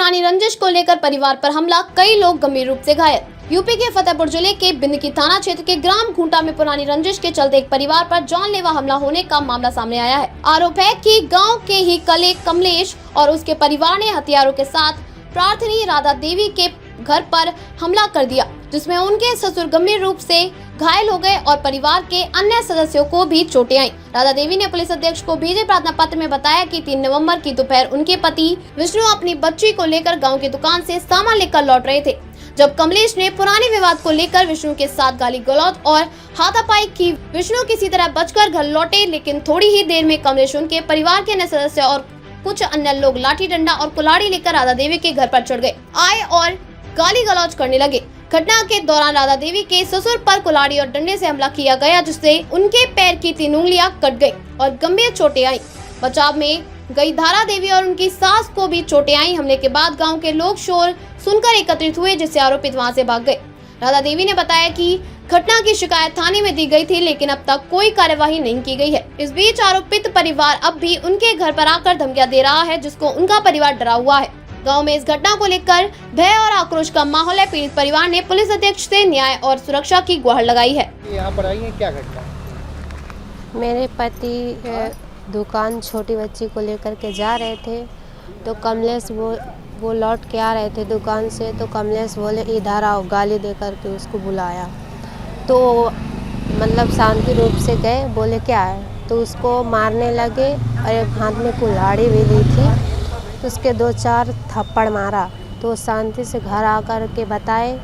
पुरानी रंजिश को लेकर परिवार पर हमला, कई लोग गंभीर रूप से घायल। यूपी के फतेहपुर जिले के बिंदकी थाना क्षेत्र के ग्राम घूंटा में पुरानी रंजिश के चलते एक परिवार पर जानलेवा हमला होने का मामला सामने आया है। आरोप है कि गांव के ही कमलेश और उसके परिवार ने हथियारों के साथ प्रार्थनी राधा देवी के घर पर हमला कर दिया, जिसमें उनके ससुर गंभीर रूप से घायल हो गए और परिवार के अन्य सदस्यों को भी चोटें आईं। राधा देवी ने पुलिस अधीक्षक को भेजे प्रार्थना पत्र में बताया कि 3 नवंबर की दोपहर उनके पति विष्णु अपनी बच्ची को लेकर गांव की दुकान से सामान लेकर लौट रहे थे, जब कमलेश ने पुराने विवाद को लेकर विष्णु के साथ गाली गलौज और हाथापाई की। विष्णु किसी तरह बचकर घर लौटे, लेकिन थोड़ी ही देर में कमलेश, उनके परिवार के अन्य सदस्य और कुछ अन्य लोग लाठी डंडा और कुल्हाड़ी लेकर राधा देवी के घर पर चढ़ गए आए और गाली गलौज करने लगे। घटना के दौरान राधा देवी के ससुर पर कुल्हाड़ी और डंडे से हमला किया गया, जिससे उनके पैर की 3 उंगलियां कट गई और गंभीर चोटें आईं। बचाव में गई धारा देवी और उनकी सास को भी चोटें आईं। हमले के बाद गांव के लोग शोर सुनकर एकत्रित हुए, जिससे आरोपित वहां से भाग गए। राधा देवी ने बताया कि घटना की शिकायत थाने में दी गई थी, लेकिन अब तक कोई कार्यवाही नहीं की गई है। इस बीच आरोपित परिवार अब भी उनके घर पर आकर धमकियां दे रहा है, जिसको उनका परिवार डरा हुआ है। गांव में इस घटना को लेकर भय और आक्रोश का माहौल है। पीड़ित परिवार ने पुलिस अधीक्षक से न्याय और सुरक्षा की गुहार लगाई है। यहाँ पर आई है, क्या घटना? मेरे पति दुकान छोटी बच्ची को लेकर के जा रहे थे, तो कमलेश वो लौट के आ रहे थे दुकान से, तो कमलेश बोले इधर आओ, गाली दे करके उसको बुलाया। तो मतलब शांति रूप से गए, बोले क्या है, तो उसको मारने लगे और एक हाथ में कुल्हाड़ी भी ली थी, तो उसके 2-4 थप्पड़ मारा। तो शांति से घर आकर के बताए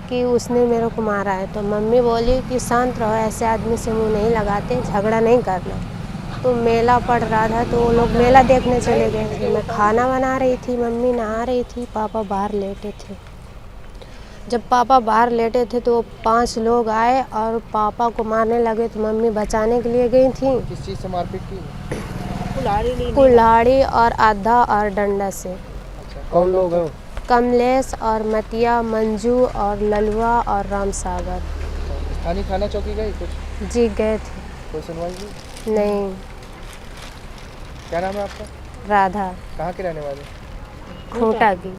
कि उसने मेरे को मारा है। तो मम्मी बोली कि शांत रहो, ऐसे आदमी से मुंह नहीं लगाते, झगड़ा नहीं करना। तो मेला पड़ रहा था, तो वो लोग मेला देखने चले गए। मैं खाना बना रही थी, मम्मी नहा रही थी, पापा बाहर लेटे थे। जब पापा बाहर लेटे थे तो 5 लोग आए और पापा को मारने लगे, तो मम्मी बचाने के लिए गई थी। किस चीज़ से मारपीट की? कुल्हाड़ी और आधा और डंडा से। अच्छा, कौन लोग हैं? कमलेश और मतिया, मंजू और ललुआ और राम सागर। स्थानीय थाना चौकी गए कुछ? जी गए थे। कोई सुनवाई की? नहीं। क्या नाम है आपका? राधा। कहाँ के रहने वाले? खूंटा की।